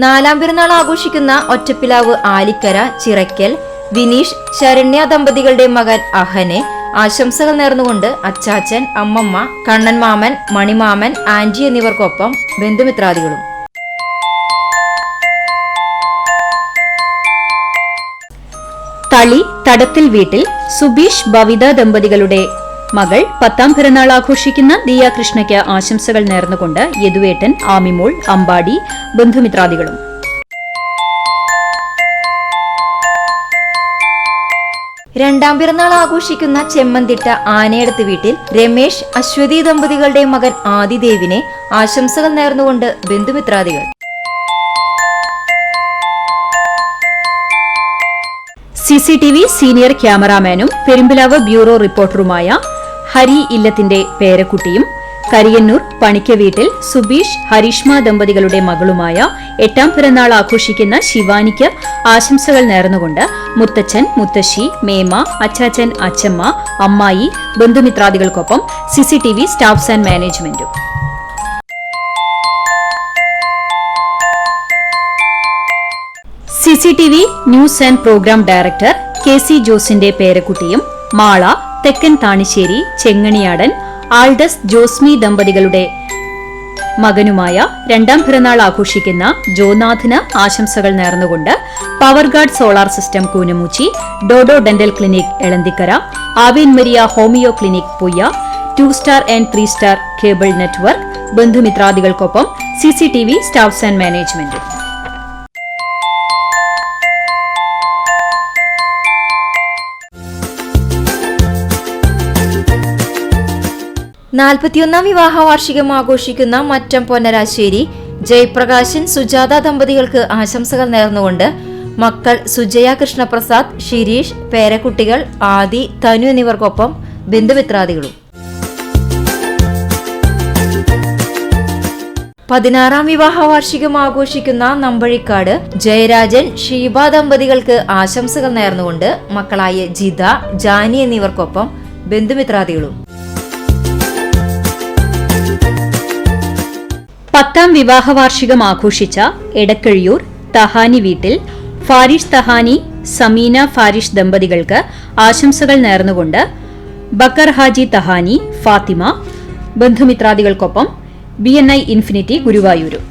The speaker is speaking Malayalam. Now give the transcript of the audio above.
നാലാം പിറന്നാൾ ആഘോഷിക്കുന്ന ഒറ്റപ്പിലാവ് ആലിക്കര ചിറയ്ക്കൽ വിനീഷ് ശരണ്യ ദമ്പതികളുടെ മകൻ അഹനെ ആശംസകൾ നേർന്നുകൊണ്ട് അച്ചാച്ചൻ, അമ്മമ്മ, കണ്ണൻ മാമൻ, മണിമാമൻ, ആന്റി എന്നിവർക്കൊപ്പം ബന്ധുമിത്രാദികളും. തളി തടത്തിൽ വീട്ടിൽ സുബീഷ് ഭവിത ദമ്പതികളുടെ മകൾ 10ാം പിറന്നാൾ ആഘോഷിക്കുന്ന ദിയ കൃഷ്ണയ്ക്ക് ആശംസകൾ നേർന്നുകൊണ്ട് യദുവേട്ടൻ, ആമിമോൾ, അമ്പാടി, ബന്ധുമിത്രാദികളും. രണ്ടാം പിറന്നാൾ ആഘോഷിക്കുന്ന ചെമ്മന്തിട്ട ആനയടത്ത് വീട്ടിൽ രമേശ്, അശ്വതി ദമ്പതികളുടെ മകൻ ആദിദേവിനെ ആശംസകൾ നേർന്നുകൊണ്ട് ബന്ധുമിത്രാദികൾ. CCTV സീനിയർ ക്യാമറാമാനും പെരുമ്പിലാവ് ബ്യൂറോ റിപ്പോർട്ടറുമായ ഹരി ഇല്ലത്തിന്റെ പേരക്കുട്ടിയും കരിയന്നൂർ പണിക്ക വീട്ടിൽ സുബീഷ്, ഹരീഷ്മ ദമ്പതികളുടെ മകളുമായ 8ാം പിറന്നാൾ ആഘോഷിക്കുന്ന ശിവാനിക്ക് ആശംസകൾ നേർന്നുകൊണ്ട് മുത്തച്ഛൻ, മുത്തശ്ശി, മേമ, അച്ചാച്ചൻ, അച്ചമ്മ, അമ്മായി, ബന്ധുമിത്രാദികൾക്കൊപ്പം CCTV സ്റ്റാഫ്സ് ആൻഡ് മാനേജ്മെന്റും. CCTV news and programme director KC ജോസിന്റെ പേരക്കുട്ടിയും മാള, തെക്കൻ താണിശ്ശേരി, ചെങ്ങണിയാടൻ, ആൾഡസ് ജോസ്മി ദമ്പതികളുടെ മകനുമായ 2ാം പിറന്നാൾ ആഘോഷിക്കുന്ന ജോനാഥിന് ആശംസകൾ നേർന്നുകൊണ്ട് Powerguard solar system Koonamoochi, Dodo dental clinic Elanthikkara, ആവേൻ മരിയ ഹോമിയോ ക്ലിനിക് പുയ്യ, 2 star and 3 star cable network, ബന്ധുമിത്രാദികൾക്കൊപ്പം CCTV സ്റ്റാഫ്സ് ആൻഡ് മാനേജ്മെന്റും. നാൽപ്പത്തിയൊന്നാം വിവാഹ വാർഷികം ആഘോഷിക്കുന്ന മറ്റം പൊന്നരാശ്ശേരി ജയപ്രകാശൻ, സുജാത ദമ്പതികൾക്ക് ആശംസകൾ നേർന്നുകൊണ്ട് മക്കൾ സുജയ, കൃഷ്ണപ്രസാദ്, ശിരീഷ്, പേരക്കുട്ടികൾ ആദി, തനു എന്നിവർക്കൊപ്പം ബന്ധുമിത്രാദികളും. 16ാം വിവാഹ വാർഷികം ആഘോഷിക്കുന്ന നമ്പഴിക്കാട് ജയരാജൻ, ഷീബ ദമ്പതികൾക്ക് ആശംസകൾ നേർന്നുകൊണ്ട് മക്കളായ ജിത, ജാനി എന്നിവർക്കൊപ്പം ബന്ധുമിത്രാദികളും. 10ാം വിവാഹ വാർഷികം ആഘോഷിച്ച എടക്കഴിയൂർ തഹാനി വീട്ടിൽ ഫാരിഷ് തഹാനി, സമീന ഫാരിഷ് ദമ്പതികൾക്ക് ആശംസകൾ നേർന്നുകൊണ്ട് ബക്കർ ഹാജി തഹാനി, ഫാത്തിമ, ബന്ധുമിത്രാദികൾക്കൊപ്പം BNI ഇൻഫിനിറ്റി ഗുരുവായൂരും.